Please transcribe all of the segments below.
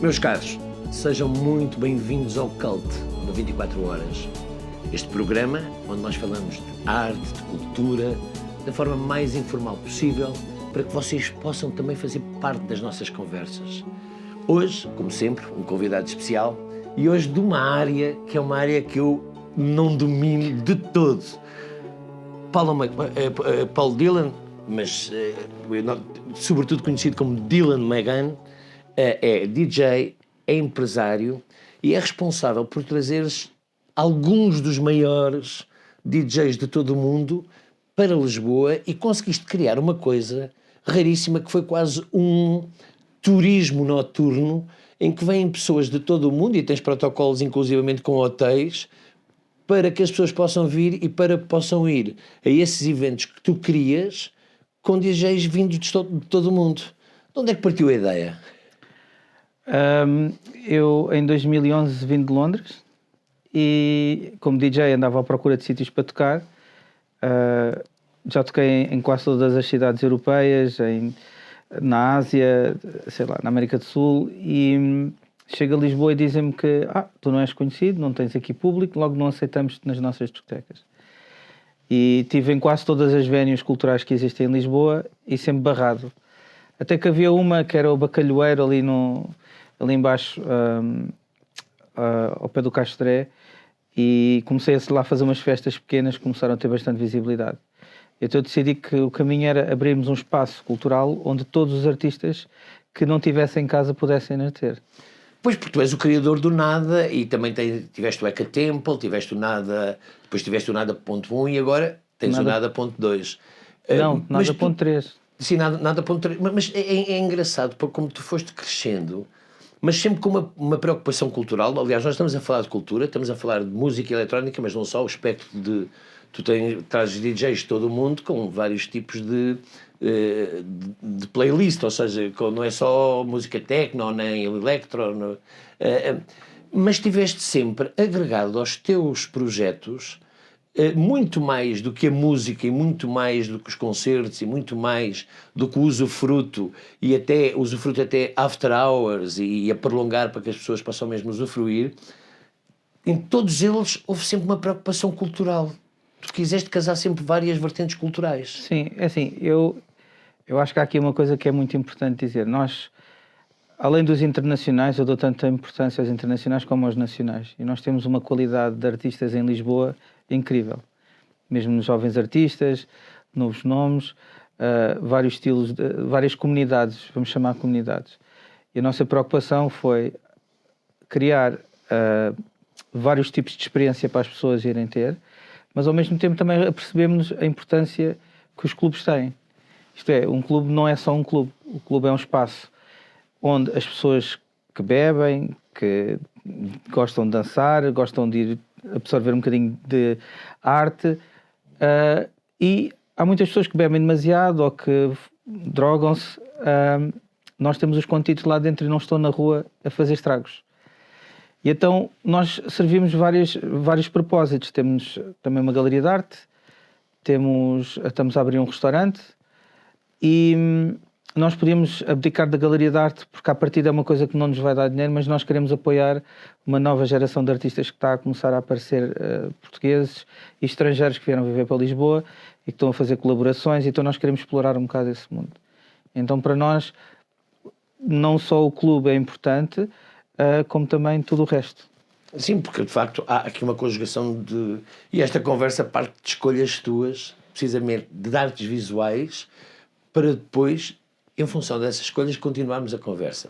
Meus caros, sejam muito bem-vindos ao Cult no 24 Horas. Este programa onde nós falamos de arte, de cultura, da forma mais informal possível, para que vocês possam também fazer parte das nossas conversas. Hoje, como sempre, um convidado especial e hoje de uma área que é uma área que eu não domino de todo. Paul Dylan, mas sobretudo conhecido como Dylan McGann, é DJ, é empresário e é responsável por trazer alguns dos maiores DJs de todo o mundo para Lisboa e conseguiste criar uma coisa raríssima que foi quase um turismo noturno em que vêm pessoas de todo o mundo e tens protocolos inclusivamente com hotéis para que as pessoas possam vir e para que possam ir a esses eventos que tu crias com DJs vindos de todo o mundo. De onde é que partiu a ideia? Eu em 2011 vim de Londres e como DJ andava à procura de sítios para tocar. Já toquei em quase todas as cidades europeias, na Ásia, sei lá, na América do Sul, e chego a Lisboa e dizem-me que tu não és conhecido, não tens aqui público, logo não aceitamos-te nas nossas discotecas. E tive em quase todas as venues culturais que existem em Lisboa e sempre barrado. Até que havia uma que era o Bacalhoeiro ali embaixo, ao pé do Castré, e comecei a lá fazer umas festas pequenas que começaram a ter bastante visibilidade. Então eu decidi que o caminho era abrirmos um espaço cultural onde todos os artistas que não tivessem em casa pudessem ter. Pois, porque tu és o criador do Nada e também tiveste o Eka Temple, tiveste o Nada, depois tiveste o Nada.1 e agora tens o Nada.2. Não, Nada.3. Sim, Nada.3. Mas é engraçado porque como tu foste crescendo, mas sempre com uma preocupação cultural. Aliás, nós estamos a falar de cultura, estamos a falar de música eletrónica, mas não só, o espectro de... Tu trazes DJs de todo o mundo com vários tipos de playlist, ou seja, não é só música techno, nem electro, mas estiveste sempre agregado aos teus projetos muito mais do que a música e muito mais do que os concertos e muito mais do que o usufruto e até usufruto até after hours e a prolongar para que as pessoas possam mesmo usufruir. Em todos eles houve sempre uma preocupação cultural. Tu quiseste casar sempre várias vertentes culturais. Sim, é assim, eu acho que há aqui uma coisa que é muito importante dizer. Nós, além dos internacionais, eu dou tanta importância aos internacionais como aos nacionais. E nós temos uma qualidade de artistas em Lisboa incrível. Mesmo nos jovens artistas, novos nomes, vários estilos, várias comunidades, vamos chamar comunidades. E a nossa preocupação foi criar vários tipos de experiência para as pessoas irem ter, mas ao mesmo tempo também apercebemos a importância que os clubes têm. Isto é, um clube não é só um clube. O clube é um espaço onde as pessoas que bebem, que gostam de dançar, gostam de ir absorver um bocadinho de arte, e há muitas pessoas que bebem demasiado ou que drogam-se. Nós temos os contidos lá dentro e não estão na rua a fazer estragos. E então nós servimos vários propósitos. Temos também uma galeria de arte, estamos a abrir um restaurante e nós podíamos abdicar da galeria de arte porque à partida é uma coisa que não nos vai dar dinheiro, mas nós queremos apoiar uma nova geração de artistas que está a começar a aparecer, portugueses e estrangeiros que vieram viver para Lisboa e que estão a fazer colaborações, então nós queremos explorar um bocado esse mundo. Então para nós não só o clube é importante, como também tudo o resto. Sim, porque de facto há aqui uma conjugação de... E esta conversa parte de escolhas tuas, precisamente de artes visuais, para depois, em função dessas escolhas, continuarmos a conversa.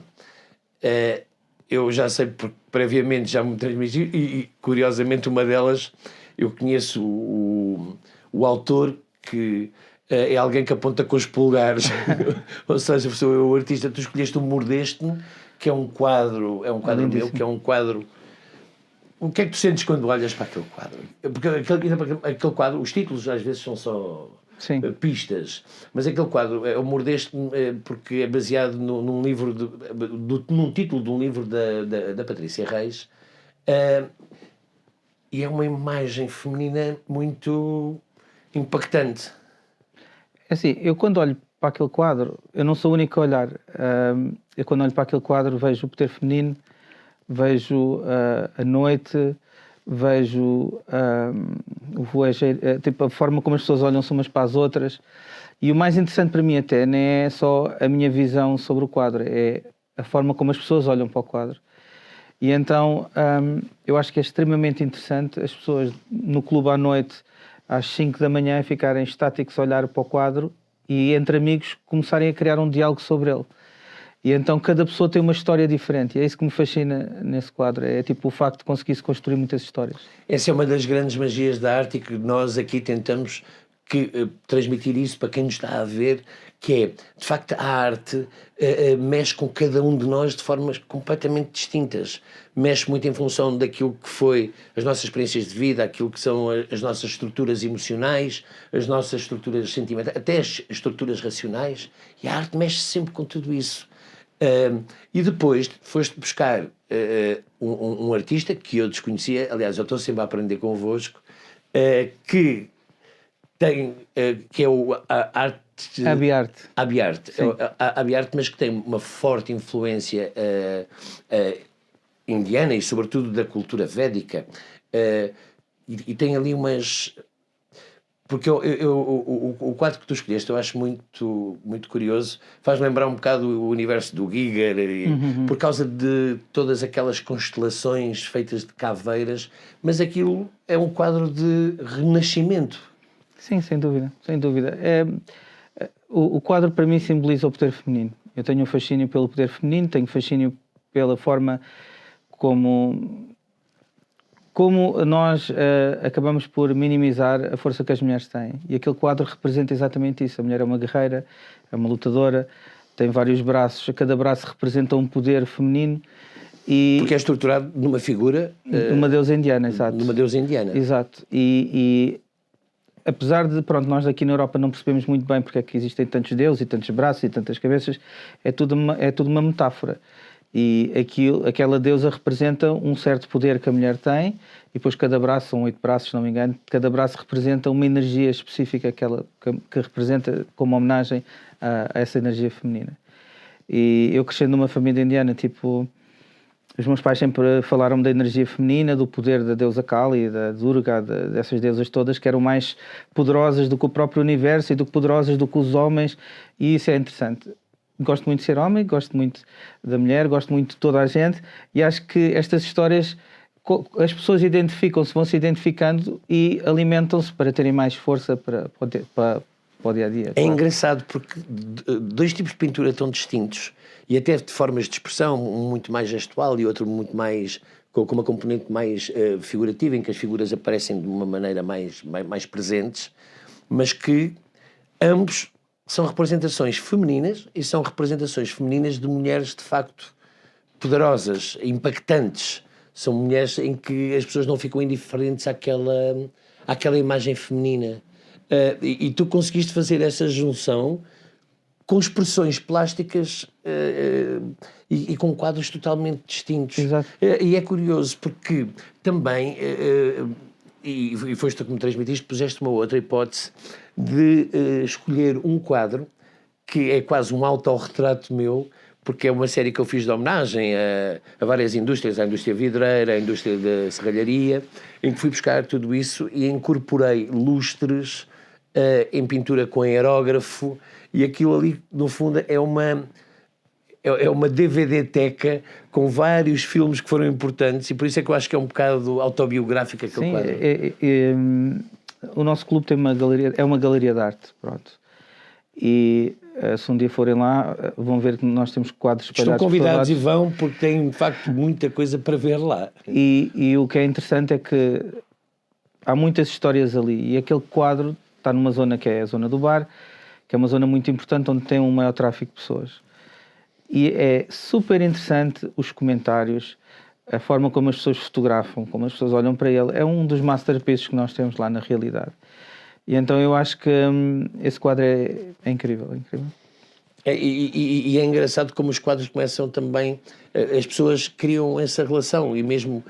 Eu já sei, porque previamente já me transmiti, e curiosamente uma delas, eu conheço o autor que... é alguém que aponta com os polegares. Ou seja, sou eu o artista. Tu escolheste o Mordeste-me, que é um quadro meu, que é um quadro... O que é que tu sentes quando olhas para aquele quadro? Porque aquele quadro, os títulos às vezes são só pistas, mas aquele quadro é o Mordeste-me porque é baseado num livro, num título de um livro da Patrícia Reis, e é uma imagem feminina muito impactante. É assim, eu quando olho para aquele quadro, eu não sou o único a olhar. Eu quando olho para aquele quadro vejo o poder feminino, vejo a noite, vejo o voeiro, tipo, a forma como as pessoas olham umas para as outras. E o mais interessante para mim até não é só a minha visão sobre o quadro, é a forma como as pessoas olham para o quadro. E então eu acho que é extremamente interessante as pessoas no clube à noite, às 5 da manhã, ficarem estáticos a olhar para o quadro e entre amigos começarem a criar um diálogo sobre ele. E então cada pessoa tem uma história diferente, e é isso que me fascina nesse quadro, é tipo o facto de conseguir-se construir muitas histórias. Essa é uma das grandes magias da arte e que nós aqui tentamos transmitir isso para quem nos está a ver, que é, de facto, a arte mexe com cada um de nós de formas completamente distintas. Mexe muito em função daquilo que foi as nossas experiências de vida, aquilo que são as nossas estruturas emocionais, as nossas estruturas sentimentais, até as estruturas racionais, e a arte mexe sempre com tudo isso. E depois foste buscar um artista que eu desconhecia, aliás, eu estou sempre a aprender convosco, que tem, que é a arte... Abiarte. Abiarte, mas que tem uma forte influência indiana e sobretudo da cultura védica, e tem ali umas... Porque o quadro que tu escolheste eu acho muito, muito curioso, faz lembrar um bocado o universo do Giger, por causa de todas aquelas constelações feitas de caveiras, mas aquilo é um quadro de renascimento. Sim, sem dúvida, sem dúvida. O quadro para mim simboliza o poder feminino. Eu tenho um fascínio pelo poder feminino, tenho fascínio pela forma como nós acabamos por minimizar a força que as mulheres têm. E aquele quadro representa exatamente isso. A mulher é uma guerreira, é uma lutadora, tem vários braços, cada braço representa um poder feminino. Porque é estruturado numa figura... de uma deusa indiana, exato. De uma deusa indiana. Exato. E apesar de, nós aqui na Europa não percebemos muito bem porque é que existem tantos deuses e tantos braços e tantas cabeças, é tudo uma metáfora. E aquela deusa representa um certo poder que a mulher tem, e depois cada braço, são 8 braços, se não me engano, cada braço representa uma energia específica que representa como homenagem a essa energia feminina. E eu crescendo numa família indiana, tipo, os meus pais sempre falaram da energia feminina, do poder da deusa Kali, da Durga, dessas deusas todas, que eram mais poderosas do que o próprio universo e poderosas do que os homens, e isso é interessante. Gosto muito de ser homem, gosto muito da mulher, gosto muito de toda a gente, e acho que estas histórias, as pessoas identificam-se, vão se identificando e alimentam-se para terem mais força para o dia-a-dia. É engraçado porque dois tipos de pintura tão distintos, e até de formas de expressão, um muito mais gestual e outro muito mais, com uma componente mais figurativa, em que as figuras aparecem de uma maneira mais presentes, mas que ambos são representações femininas, e são representações femininas de mulheres de facto poderosas, impactantes. São mulheres em que as pessoas não ficam indiferentes àquela imagem feminina. E tu conseguiste fazer essa junção com expressões plásticas e com quadros totalmente distintos. Exato. E é curioso porque também, e foste tu que me transmitiste, puseste uma outra hipótese de escolher um quadro que é quase um autorretrato meu, porque é uma série que eu fiz de homenagem a várias indústrias, à indústria vidreira, à indústria da serralharia, em que fui buscar tudo isso e incorporei lustres em pintura com aerógrafo, e aquilo ali, no fundo, é uma DVD-teca com vários filmes que foram importantes, e por isso é que eu acho que é um bocado autobiográfico aquele quadro. O nosso clube tem é uma galeria de arte, pronto. E se um dia forem lá, vão ver que nós temos quadros espalhados. Estão convidados e vão, porque tem de facto muita coisa para ver lá. E o que é interessante é que há muitas histórias ali, e aquele quadro está numa zona que é a zona do bar, que é uma zona muito importante onde tem um maior tráfego de pessoas. E é super interessante os comentários, a forma como as pessoas fotografam, como as pessoas olham para ele. É um dos masterpieces que nós temos lá na realidade. E então eu acho que esse quadro é incrível, é incrível. E é engraçado como os quadros começam também, as pessoas criam essa relação, e mesmo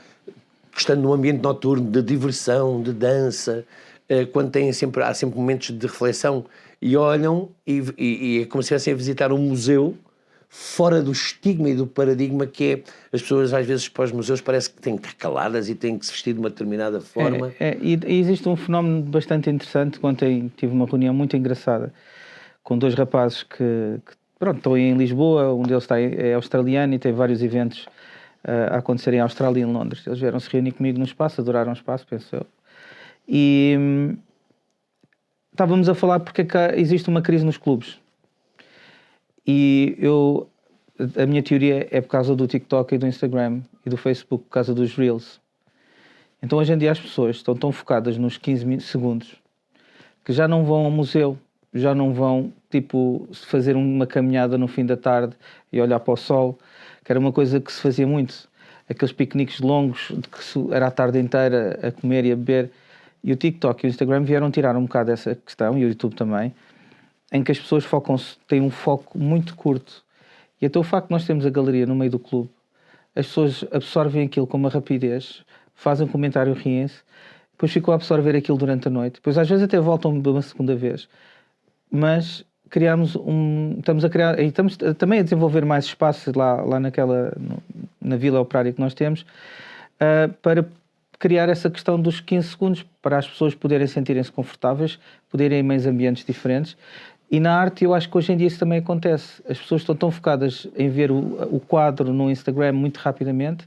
estando num ambiente noturno de diversão, de dança, quando há sempre momentos de reflexão, e olham e é como se estivessem a visitar um museu fora do estigma e do paradigma que é as pessoas às vezes para os museus parece que têm que estar caladas e têm que se vestir de uma determinada forma. E existe um fenómeno bastante interessante. Ontem tive uma reunião muito engraçada com dois rapazes que pronto, estão em Lisboa, um deles é australiano e tem vários eventos a acontecer em Austrália e em Londres. Eles vieram se reunir comigo no espaço, adoraram o espaço, penso eu. E estávamos a falar porque é que existe uma crise nos clubes. E a minha teoria é por causa do TikTok e do Instagram e do Facebook, por causa dos Reels. Então hoje em dia as pessoas estão tão focadas nos 15 segundos que já não vão ao museu, já não vão tipo fazer uma caminhada no fim da tarde e olhar para o sol, que era uma coisa que se fazia muito. Aqueles piqueniques longos de que era a tarde inteira a comer e a beber. E o TikTok e o Instagram vieram tirar um bocado essa questão, e o YouTube também, em que as pessoas têm um foco muito curto. E até o facto de nós termos a galeria no meio do clube, as pessoas absorvem aquilo com uma rapidez, fazem um comentário, riem-se, depois ficam a absorver aquilo durante a noite, depois às vezes até voltam uma segunda vez. Mas estamos a criar, e estamos também a desenvolver mais espaços lá na Vila Operária que nós temos, para criar essa questão dos 15 segundos, para as pessoas poderem sentirem-se confortáveis, poderem ir em meios ambientes diferentes. E na arte eu acho que hoje em dia isso também acontece. As pessoas estão tão focadas em ver o quadro no Instagram muito rapidamente,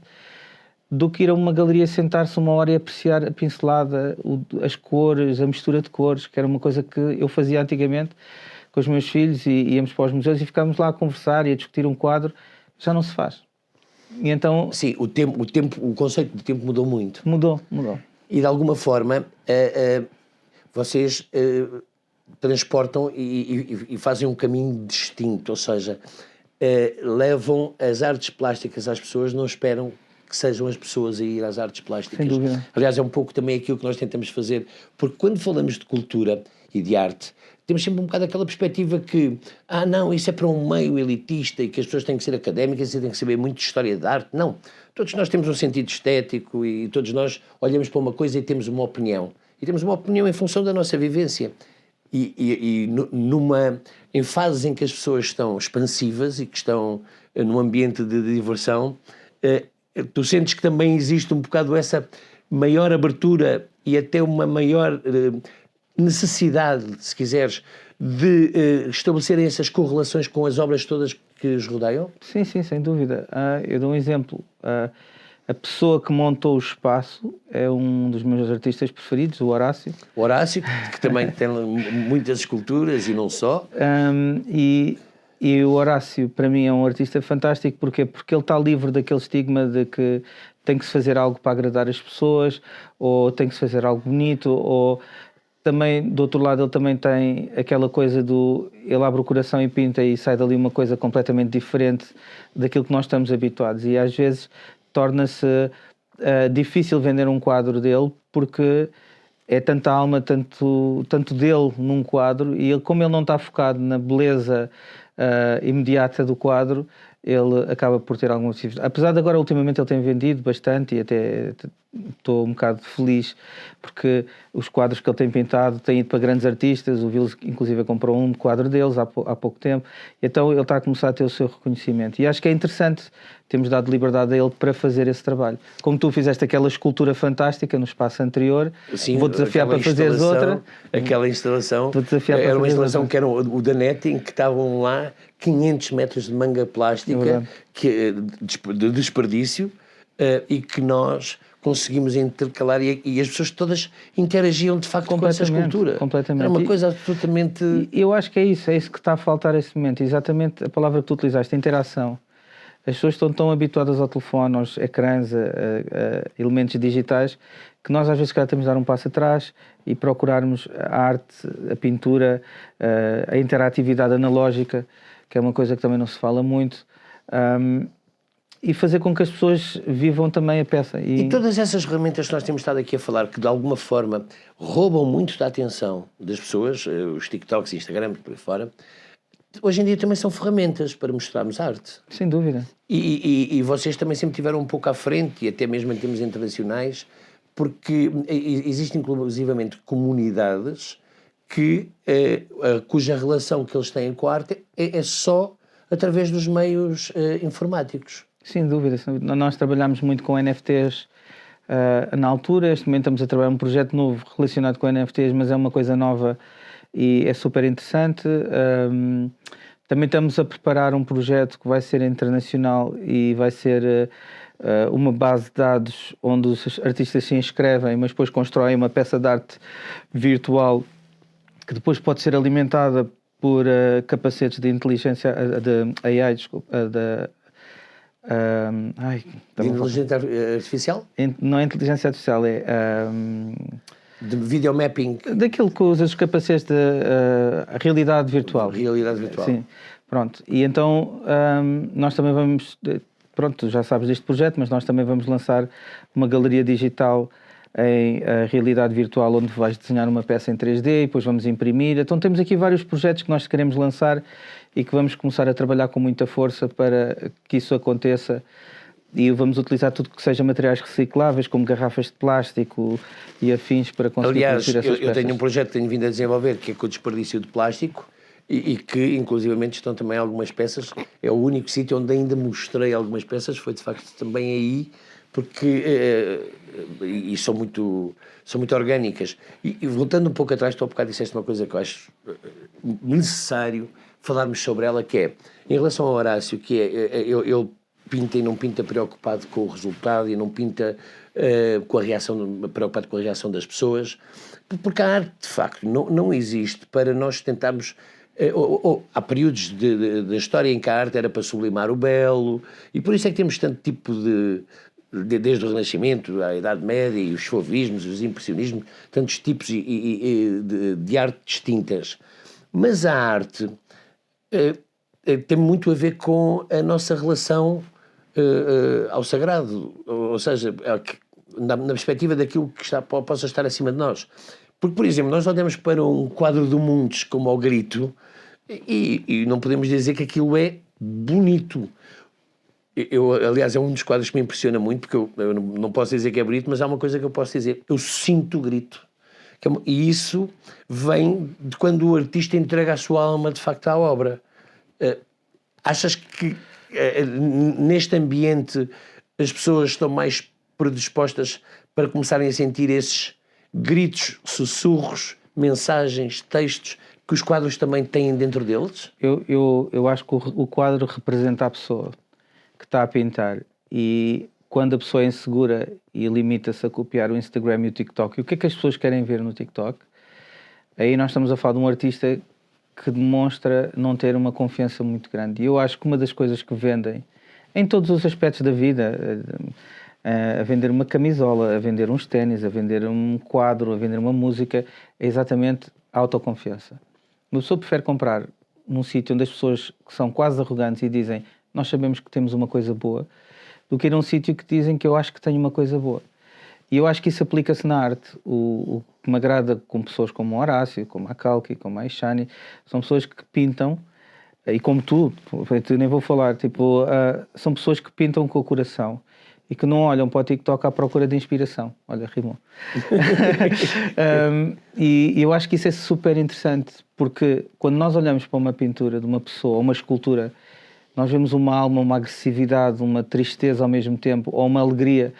do que ir a uma galeria, sentar-se uma hora e apreciar a pincelada, as cores, a mistura de cores, que era uma coisa que eu fazia antigamente com os meus filhos, e íamos para os museus e ficámos lá a conversar e a discutir um quadro. Já não se faz. E então... Sim, o conceito de tempo mudou muito. Mudou. E de alguma forma vocês transportam e fazem um caminho distinto, ou seja, levam as artes plásticas às pessoas, não esperam que sejam as pessoas a ir às artes plásticas. Sem dúvida. Aliás, é um pouco também aquilo que nós tentamos fazer, porque quando falamos de cultura e de arte, temos sempre um bocado aquela perspectiva que, não, isso é para um meio elitista e que as pessoas têm que ser académicas e têm que saber muito de história de arte. Não. Todos nós temos um sentido estético e todos nós olhamos para uma coisa e temos uma opinião. E temos uma opinião em função da nossa vivência. Em fases em que as pessoas estão expansivas e que estão num ambiente de diversão, tu sentes que também existe um bocado essa maior abertura e até uma maior necessidade, se quiseres, de estabelecerem essas correlações com as obras todas que os rodeiam? Sim, sem dúvida. Eu dou um exemplo. A pessoa que montou o espaço é um dos meus artistas preferidos, o Horácio. O Horácio, que também tem muitas esculturas e não só. E o Horácio, para mim, é um artista fantástico. Porquê? Porque ele está livre daquele estigma de que tem que se fazer algo para agradar as pessoas, ou tem que se fazer algo bonito, ou... Também, do outro lado, ele também tem aquela coisa ele abre o coração e pinta e sai dali uma coisa completamente diferente daquilo que nós estamos habituados. E às vezes torna-se difícil vender um quadro dele, porque é tanta alma, tanto dele num quadro, e ele, como ele não está focado na beleza imediata do quadro, ele acaba por ter alguma dificuldade. Apesar de agora, ultimamente, ele tem vendido bastante, e até estou um bocado feliz, porque os quadros que ele tem pintado têm ido para grandes artistas. O Vils, inclusive, comprou um quadro deles há pouco tempo. Então ele está a começar a ter o seu reconhecimento. E acho que é interessante, temos dado liberdade a ele para fazer esse trabalho. Como tu fizeste aquela escultura fantástica no espaço anterior, sim, vou desafiar para fazeres outra. Aquela instalação, era uma instalação que era o da NET, em que estavam lá 500 metros de manga plástica de desperdício, e que nós conseguimos intercalar, e as pessoas todas interagiam de facto com essa escultura. Completamente. Era uma coisa absolutamente... Eu acho que é isso que está a faltar nesse momento, exatamente a palavra que tu utilizaste, interação. As pessoas estão tão habituadas ao telefone, aos ecrãs, a elementos digitais, que nós às vezes temos de dar um passo atrás e procurarmos a arte, a pintura, a interatividade analógica, que é uma coisa que também não se fala muito, e fazer com que as pessoas vivam também a peça. E todas essas ferramentas que nós temos estado aqui a falar, que de alguma forma roubam muito da atenção das pessoas, os TikToks, Instagram, por aí fora, hoje em dia também são ferramentas para mostrarmos arte. Sem dúvida. E vocês também sempre estiveram um pouco à frente, e até mesmo em termos internacionais, porque existem inclusivamente comunidades cuja relação que eles têm com a arte é só através dos meios informáticos. Sem dúvida, sem dúvida. Nós trabalhamos muito com NFTs na altura. Este momento estamos a trabalhar um projeto novo relacionado com NFTs, mas é uma coisa nova e é super interessante. Também estamos a preparar um projeto que vai ser internacional e vai ser uma base de dados onde os artistas se inscrevem, mas depois constroem uma peça de arte virtual que depois pode ser alimentada por capacetes de inteligência, de AI, desculpa, de inteligência artificial? Não é inteligência artificial, é... de videomapping? Daquilo que usa os capacetes de realidade virtual. Realidade virtual. Sim, pronto. E então nós também vamos... Pronto, já sabes deste projeto, mas nós também vamos lançar uma galeria digital em realidade virtual, onde vais desenhar uma peça em 3D e depois vamos imprimir. Então temos aqui vários projetos que nós queremos lançar e que vamos começar a trabalhar com muita força para que isso aconteça. E vamos utilizar tudo que seja materiais recicláveis, como garrafas de plástico e afins, para conseguir produzir essas peças. Eu tenho um projeto que tenho vindo a desenvolver, que é com o desperdício de plástico, e que inclusivamente estão também algumas peças. É o único sítio onde ainda mostrei algumas peças, foi de facto também aí, porque e são muito orgânicas. E voltando um pouco atrás, tu há bocado disseste uma coisa que eu acho necessário falarmos sobre ela, que é, em relação ao Horácio, que é, ele pinta e não pinta preocupado com o resultado e não pinta preocupado com a reação das pessoas, porque a arte, de facto, não existe para nós tentarmos... há períodos da história em que a arte era para sublimar o belo, e por isso é que temos tanto tipo desde o Renascimento, a Idade Média e os fauvismos, os impressionismos, tantos tipos de arte distintas. Mas a arte tem muito a ver com a nossa relação ao sagrado, ou seja, na perspectiva daquilo que possa estar acima de nós. Porque, por exemplo, nós olhamos para um quadro do Muntes como ao Grito e não podemos dizer que aquilo é bonito. Aliás, é um dos quadros que me impressiona muito, porque eu não posso dizer que é bonito, mas há uma coisa que eu posso dizer: eu sinto o grito. E isso vem de quando o artista entrega a sua alma, de facto, à obra. Achas que neste ambiente as pessoas estão mais predispostas para começarem a sentir esses gritos, sussurros, mensagens, textos que os quadros também têm dentro deles? Eu acho que o quadro representa a pessoa que está a pintar, e quando a pessoa é insegura e limita-se a copiar o Instagram e o TikTok, e o que é que as pessoas querem ver no TikTok? Aí nós estamos a falar de um artista que demonstra não ter uma confiança muito grande. E eu acho que uma das coisas que vendem em todos os aspectos da vida, a vender uma camisola, a vender uns ténis, a vender um quadro, a vender uma música, é exatamente a autoconfiança. Uma pessoa prefere comprar num sítio onde as pessoas que são quase arrogantes e dizem nós sabemos que temos uma coisa boa, do que ir a um sítio que dizem que eu acho que tenho uma coisa boa. E eu acho que isso aplica-se na arte. O que me agrada com pessoas como o Horácio, como a Kalki, como a Ishani, são pessoas que pintam, e como tu nem vou falar, são pessoas que pintam com o coração e que não olham para o TikTok à procura de inspiração. Olha, rimou. E eu acho que isso é super interessante, porque quando nós olhamos para uma pintura de uma pessoa, uma escultura, nós vemos uma alma, uma agressividade, uma tristeza ao mesmo tempo, ou uma alegria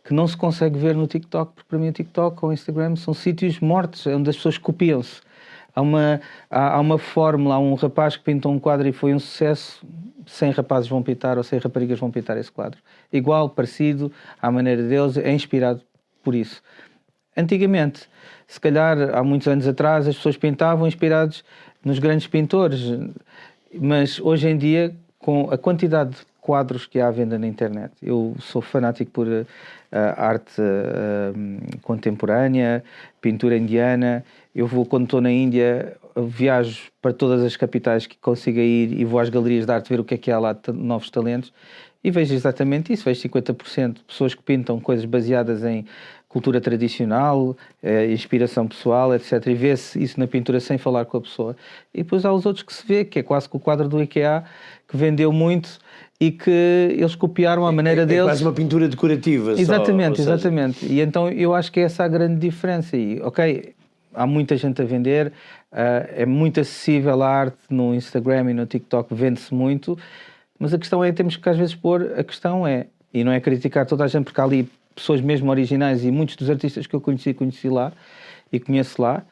que não se consegue ver no TikTok, porque para mim o TikTok ou o Instagram são sítios mortos, onde as pessoas copiam-se. Há uma fórmula, há um rapaz que pintou um quadro e foi um sucesso, 100 rapazes vão pintar ou 100 raparigas vão pintar esse quadro. Igual, parecido, à maneira deles, é inspirado por isso. Antigamente, se calhar há muitos anos atrás, as pessoas pintavam inspirados nos grandes pintores, mas hoje em dia, com a quantidade de quadros que há à venda na internet, eu sou fanático por arte contemporânea, pintura indiana. Quando estou na Índia, viajo para todas as capitais que consiga ir e vou às galerias de arte ver o que há lá de novos talentos e vejo exatamente isso. Vejo 50% de pessoas que pintam coisas baseadas em cultura tradicional, inspiração pessoal, etc. E vê-se isso na pintura sem falar com a pessoa. E depois há os outros que se vê, que é quase que o quadro do IKEA, que vendeu muito e que eles copiaram a maneira deles. É quase uma pintura decorativa. Exatamente, exatamente. E então eu acho que é essa a grande diferença. E, ok, há muita gente a vender, é muito acessível a arte no Instagram e no TikTok, vende-se muito, mas a questão é, temos que às vezes pôr, a questão é, e não é criticar toda a gente, porque há ali pessoas mesmo originais e muitos dos artistas que eu conheci lá e conheço lá,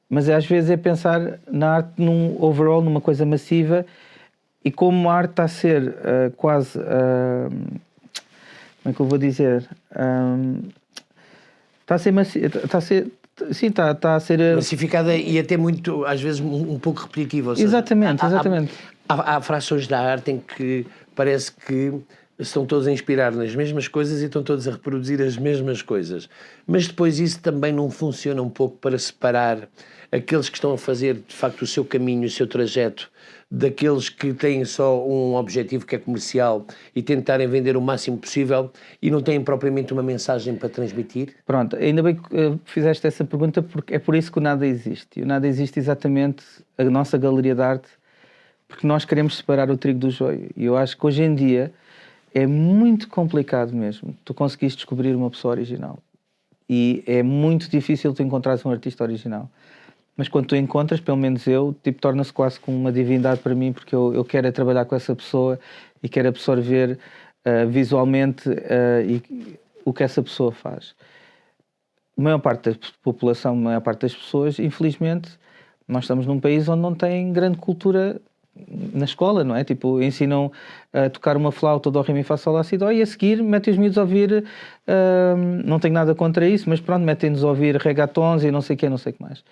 mas às vezes é pensar na arte num overall, numa coisa massiva, e como a arte está a ser quase, como é que eu vou dizer, está a ser massificada e até muito, às vezes, um pouco repetitiva. Ou seja, exatamente. Há frações da arte em que parece que estão todos a inspirar nas mesmas coisas e estão todos a reproduzir as mesmas coisas. Mas depois isso também não funciona um pouco para separar aqueles que estão a fazer, de facto, o seu caminho, o seu trajeto, daqueles que têm só um objetivo que é comercial e tentarem vender o máximo possível e não têm propriamente uma mensagem para transmitir? Pronto, ainda bem que fizeste essa pergunta, porque é por isso que o Nada existe. E o Nada existe exatamente, a nossa galeria de arte, porque nós queremos separar o trigo do joio. E eu acho que hoje em dia é muito complicado mesmo tu conseguires descobrir uma pessoa original. E é muito difícil tu encontrares um artista original. Mas quando tu encontras, pelo menos eu, tipo, torna-se quase como uma divindade para mim, porque eu quero é trabalhar com essa pessoa e quero absorver visualmente o que essa pessoa faz. A maior parte da população, a maior parte das pessoas, infelizmente, nós estamos num país onde não tem grande cultura na escola, não é? Tipo, ensinam a tocar uma flauta do ré, mi, fá, sol, lá, si, dó, e a seguir metem os miúdos a ouvir, não tenho nada contra isso, mas pronto, metem-nos a ouvir regatons e não sei o que, não sei o que mais.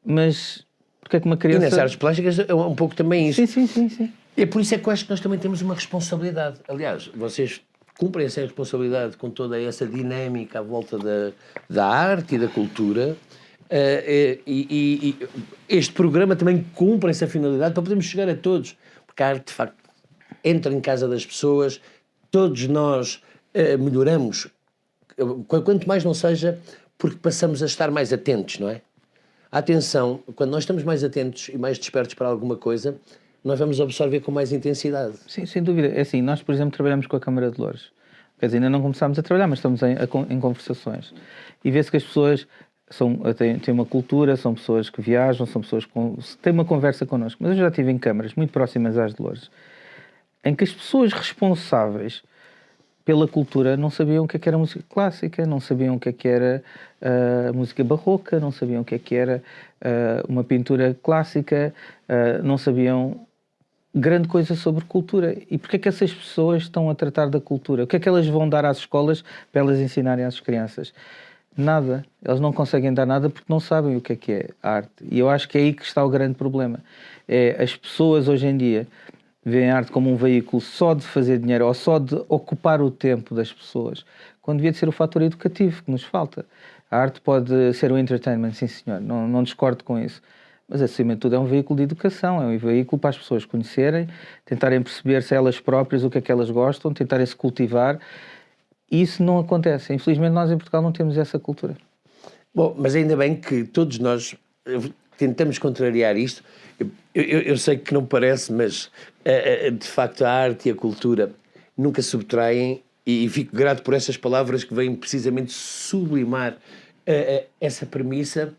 Mas porque é que uma criança... E nas artes plásticas é um pouco também isso. Sim. É por isso é que eu acho que nós também temos uma responsabilidade. Aliás, vocês cumprem essa responsabilidade com toda essa dinâmica à volta da arte e da cultura. E este programa também cumpre essa finalidade para podermos chegar a todos. Porque a arte, de facto, entra em casa das pessoas, todos nós melhoramos. Quanto mais não seja, porque passamos a estar mais atentos, não é? A atenção, quando nós estamos mais atentos e mais despertos para alguma coisa, nós vamos absorver com mais intensidade. Sim, sem dúvida. É assim, nós, por exemplo, trabalhamos com a Câmara de Loures. Quer dizer, ainda não começámos a trabalhar, mas estamos em conversações. E vê-se que as pessoas têm uma cultura, são pessoas que viajam, são pessoas que têm uma conversa connosco. Mas eu já estive em câmaras muito próximas às de Loures, em que as pessoas responsáveis pela cultura não sabiam o que era música clássica, não sabiam o que era música barroca, não sabiam o que era uma pintura clássica, não sabiam grande coisa sobre cultura. E porquê é que essas pessoas estão a tratar da cultura? O que é que elas vão dar às escolas para elas ensinarem às crianças? Nada. Elas não conseguem dar nada porque não sabem o que é a arte. E eu acho que é aí que está o grande problema. É as pessoas hoje em dia veem a arte como um veículo só de fazer dinheiro ou só de ocupar o tempo das pessoas, quando devia de ser o fator educativo que nos falta. A arte pode ser um entertainment, sim senhor, não discordo com isso, mas acima de tudo é um veículo de educação, é um veículo para as pessoas conhecerem, tentarem perceber se elas próprias o que é que elas gostam, tentarem se cultivar, e isso não acontece. Infelizmente nós em Portugal não temos essa cultura. Bom, mas ainda bem que todos nós tentamos contrariar isto. Eu sei que não parece, mas de facto a arte e a cultura nunca subtraem, e fico grato por essas palavras que vêm precisamente sublimar essa premissa.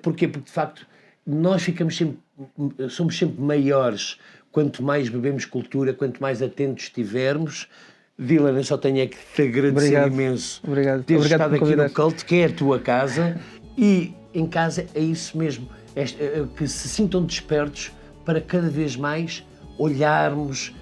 Porquê? Porque de facto nós somos sempre maiores quanto mais bebemos cultura, quanto mais atentos estivermos. Dylan, eu só tenho é que te agradecer imenso ter estado aqui no Cult, que é a tua casa, e em casa é isso mesmo. Que se sintam despertos para cada vez mais olharmos,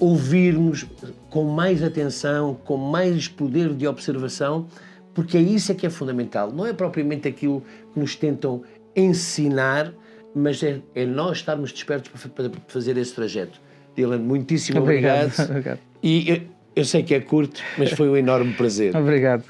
ouvirmos com mais atenção, com mais poder de observação, porque é isso que é fundamental. Não é propriamente aquilo que nos tentam ensinar, mas é nós estarmos despertos para fazer esse trajeto. Dylan, muitíssimo obrigado. E eu sei que é curto, mas foi um enorme prazer. Obrigado.